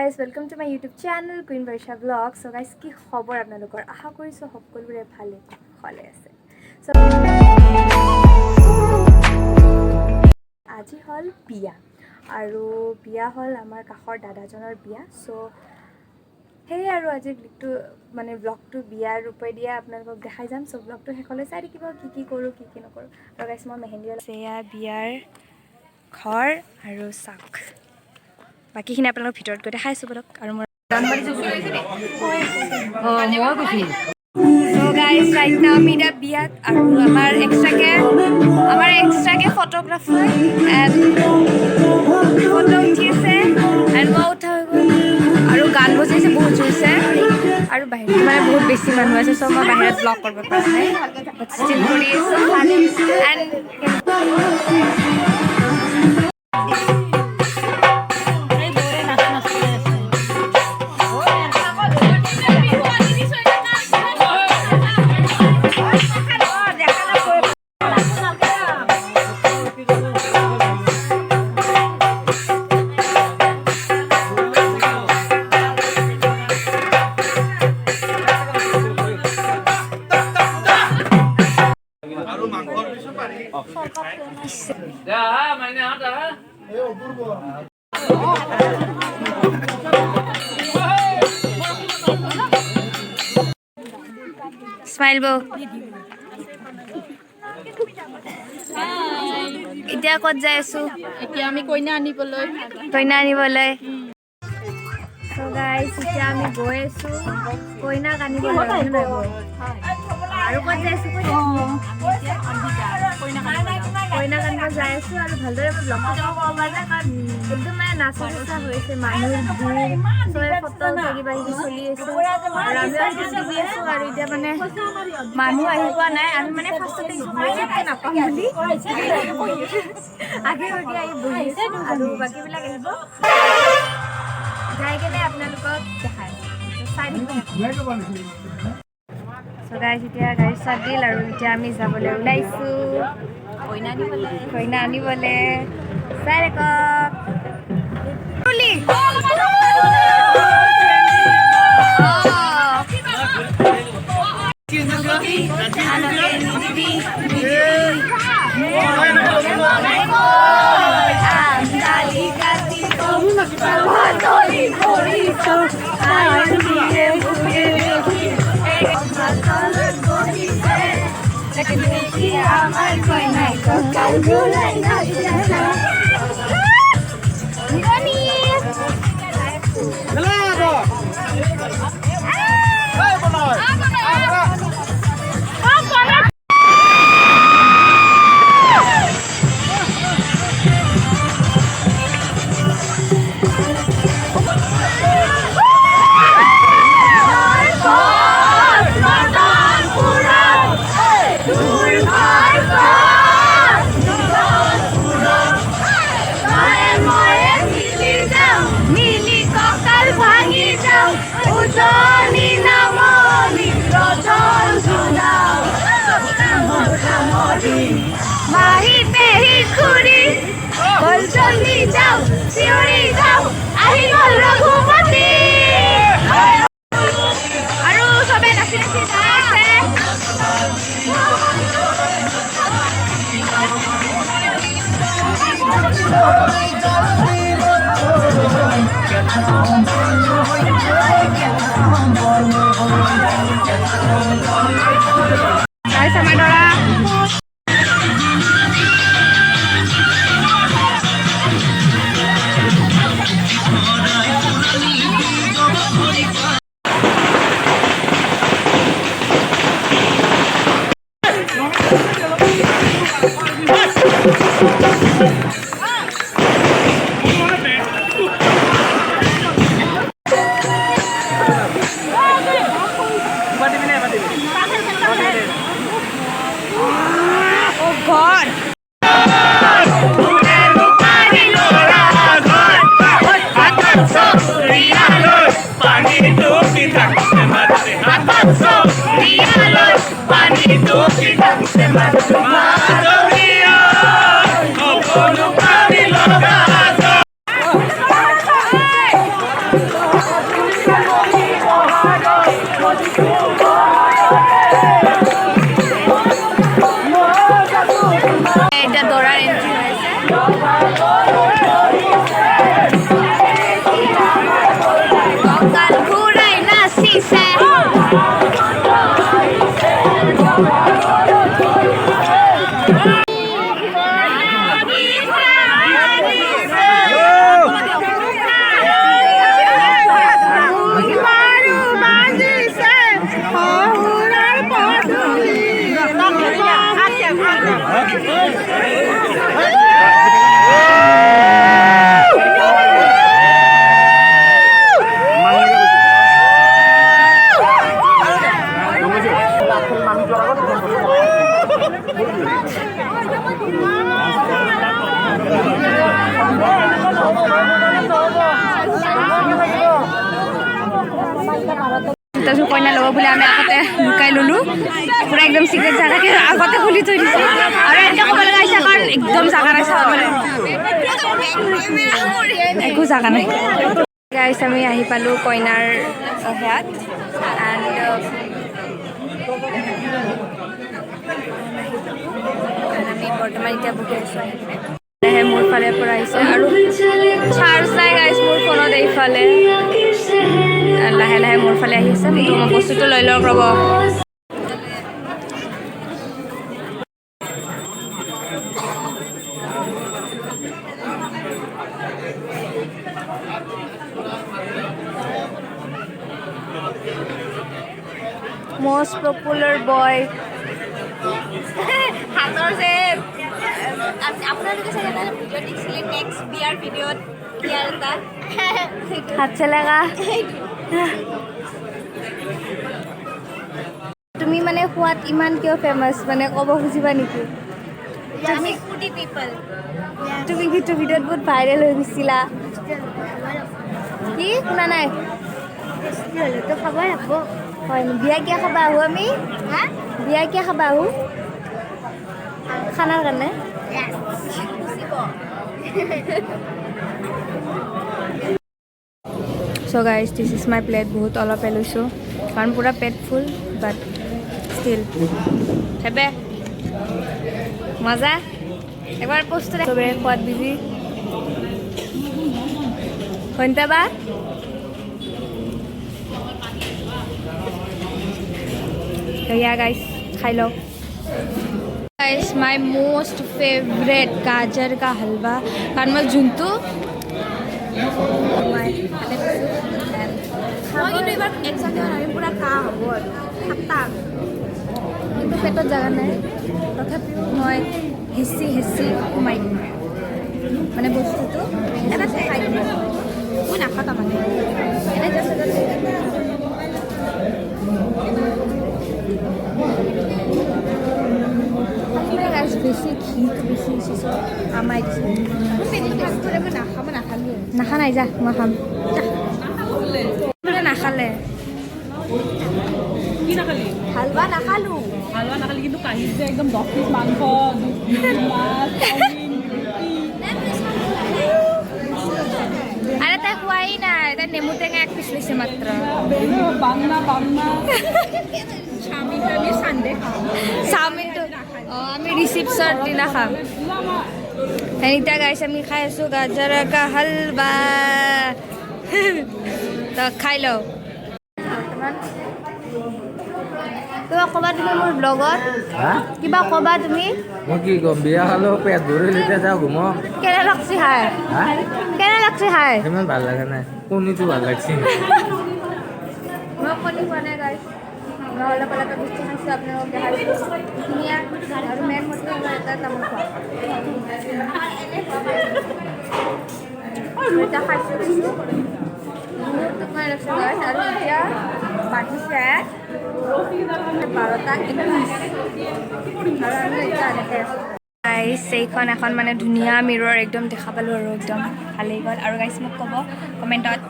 guys, welcome to my YouTube channel Queen Varsha Vlog. So guys, কি খবৰ আপোনালোকৰ? আশা কৰিছো সকলোৰে ভালে আছে। So আজি হল বিয়া আৰু বিয়া হল আমাৰ কাষৰ দাদাজনৰ বিয়া। So হেই আৰু আজি মানে ব্লগটো বিয়াৰ ৰূপে দিয়া আপোনালোকক দেখাই যাম। So ব্লগটো শেষলৈ চাই থাকিব কি কৰো কি নকৰো। আৰু গাইস মই মেহেন্দি সেয়া বিয়াৰ ঘৰ আৰু চাক বাকিখিনি আপোনালোক ভিতৰত গৈ দেখাইছো বলক। আৰু মই So guys, right now আমি এটা বিয়াত আৰু আমাৰ এক্সট্ৰাকে ফটোগ্ৰাফাৰ এণ্ড ফটো উঠি আছে এণ্ড মই উঠা হৈ গ'ল আৰু গান বজাইছে বহুত জোৰছে আৰু বাহিৰত মানে বহুত বেছি মানুহ আছে। চ' মই বাহিৰত ব্লগ কৰিব পৰা নাই বাট ষ্টিল কৰি আছোঁ এণ্ড স্মাইল বৌ এতিয়া ক'ত যাই আছো? এতিয়া আমি কইনা আনিবলৈ So guys, এতিয়া আমি গৈ আছো কইনাক আনিবলৈ আৰু ক'ত যাই আছো কইনাক আনিব যাই আছো আৰু ভালদৰে ব্লগটো একদম মানে নাচা হৈছে মানুহ ফটো কিবা কিবি চলি আছে আৰু আমি আছো আৰু এতিয়া মানে মানুহ আহি পোৱা নাই। আমি মানে ফাৰ্ষ্টতে নাপাম বুলি আগে আহি বহি আছো আৰু বাকীবিলাক আহিব যাই কেনে আপোনালোকক দেখাই চাই থাকিব। So guys, এতিয়া গাড়ী ষ্টাৰ্ট দিল আৰু এতিয়া আমি যাবলৈ ওলাইছো কইনা আনিবলৈ চাই ৰাখক। আৰু চবে নাচি নাচি যাই আছে। আমাৰ দৰা তাৰপিছত কইনা ল'ব বুলি আমি আগতে লুকাই ল'লোঁ পুৰা একদম চিক্ৰেট জাগাকে আগতে খুলি থৈ দিছোঁ আৰু এতিয়া ক'ব লগা হৈছে কাৰণ একদম জাগা নাই চাবলৈ একো জাগা নাই গাইছ আমি আহি পালোঁ কইনাৰ সেয়াত এণ্ড আমি বৰ্তমান এতিয়া বহি আছোঁ লাহে মোৰ ফালে পৰা আহিছে আৰু চাৰ্জ নাই গাইছ মোৰ ফোনত এইফালে লাহে লাহে মোৰ ফালে আহিছে মই বস্তুটো লৈ লওক ৰ'ব most popular boy হাতৰ যে আপোনালোকে চাগে এটা ভিডিঅ' দেখিছিলে নেক্সট বিয়াৰ ভিডিঅ'ত বিয়াৰ এটা হাত চেলেগা তুমি মানে সোৱাদ ইমান কিয় ফেমাছ মানে ক'ব খুজিবা নেকি তুমি ফুডি পিপল তুমি কিন্তু ভিডিঅ'ত বহুত ভাইৰেল হৈ গৈছিলা কি শুনা নাই তো খাবই লাগিব হয় বিয়া কিয় খাবা আহোঁ আমি বিয়া কিয় খাবা আহোঁ খানাৰ কাৰণে So guys, this is my plate. बहुत অলপে লৈছোঁ কাৰণ পুৰা পেট ফুল বাট ষ্টিল হেবে মজা এবাৰ পোষ্ট চবেই খোৱাত বিজি শুনতে বা yeah guys খাই লওঁ guys my most favorite গাজৰ का हलवा কাৰণ মই যোনটো মই কিন্তু এবাৰ একসাথে আমি পুৰা খোৱা হ'ব আৰু খাটা কিন্তু পেটত জেগা নাই তথাপিও মই হেঁচি সোমাই দিম মানে বস্তুটো এটা খাই দিম মই নাখাওঁ তাৰমানে এনে গাছ বেছি ঘিটো বেছি চিচৰ আমাই দিছে মই নাখালোঁ নাখা নাই যা মই খাম নাখালে কি নাখালি হালৱা নাখালোঁ হালৱা নাখালি কিন্তু কাঁহীত যে একদম 10 পিচ মাংস 2 পিচ মাছ আরে তাই খোৱাই নাই তাই নেমু টেঙা 1 পিচ লৈছে মাত্ৰ বাংনা চাওমিনটো আমি চানডে খাওঁ চাওমিনটো আমি ৰিচিপশ্যন দিনা খাম এতিয়া গাইছ আমি খাই আছোঁ গাজৰ কা হালৱা তো খাই লওঁ কিবা ক'বা তুমি মোৰ ব্লগত কিবা ক'বা তুমি মই কি ক'ম বিয়া খালো পেট ভৰি যেতিয়া যাওঁ ঘুম কেনে লাগছি খাই কেনে লাগছি খাই ইমান ভাল লগা নাই কণীটো ভাল লাগছে মই কণী খোৱা নাই গাইছ মই অলপ অলপ বস্তু খাইছোঁ আপোনালোকক দেখাইছোঁ ধুনীয়া আৰু মেইন মছলা এটা তামোল খোৱা এতিয়া খাইছোঁ বহুত টোপনি লাগছে গাইছ আৰু এতিয়া বাজিছে 12:21 গাইছ এইখন এখন মানে ধুনীয়া মিৰৰ একদম দেখা পালোঁ আৰু একদম ভালেই গ'ল আৰু গাইছ মোক ক'ব কমেণ্টত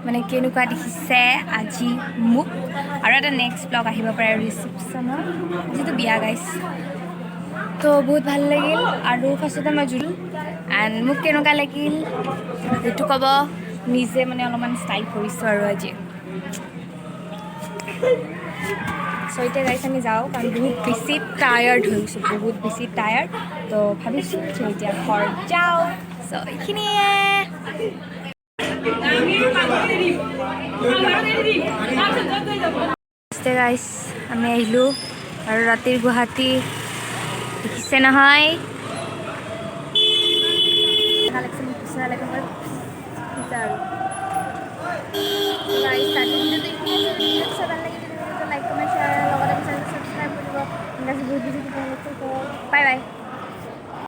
মানে কেনেকুৱা দেখিছে আজি মোক আৰু এটা নেক্সট ব্লগ আহিব পাৰে ৰিচিপশ্যনৰ যিটো বিয়া গাইছ তো বহুত ভাল লাগিল আৰু ফাৰ্ষ্টতে মই জুলোঁ এণ্ড মোক কেনেকুৱা লাগিল সেইটো ক'ব নিজে মানে অলপমান ষ্টাইল কৰিছোঁ আৰু আজি চ' এতিয়া গাইছ আমি যাওঁ কাৰণ বহুত বেছি টায়াৰ্ড হৈ গৈছোঁ বহুত বেছি টায়াৰ্ড তো ভাবিছোঁ যে এতিয়া ঘৰ যাওঁ চ' এইখিনিয়ে গাইছ আমি আহিলোঁ আৰু ৰাতিৰ গুৱাহাটী দেখিছে নহয় বাই বাই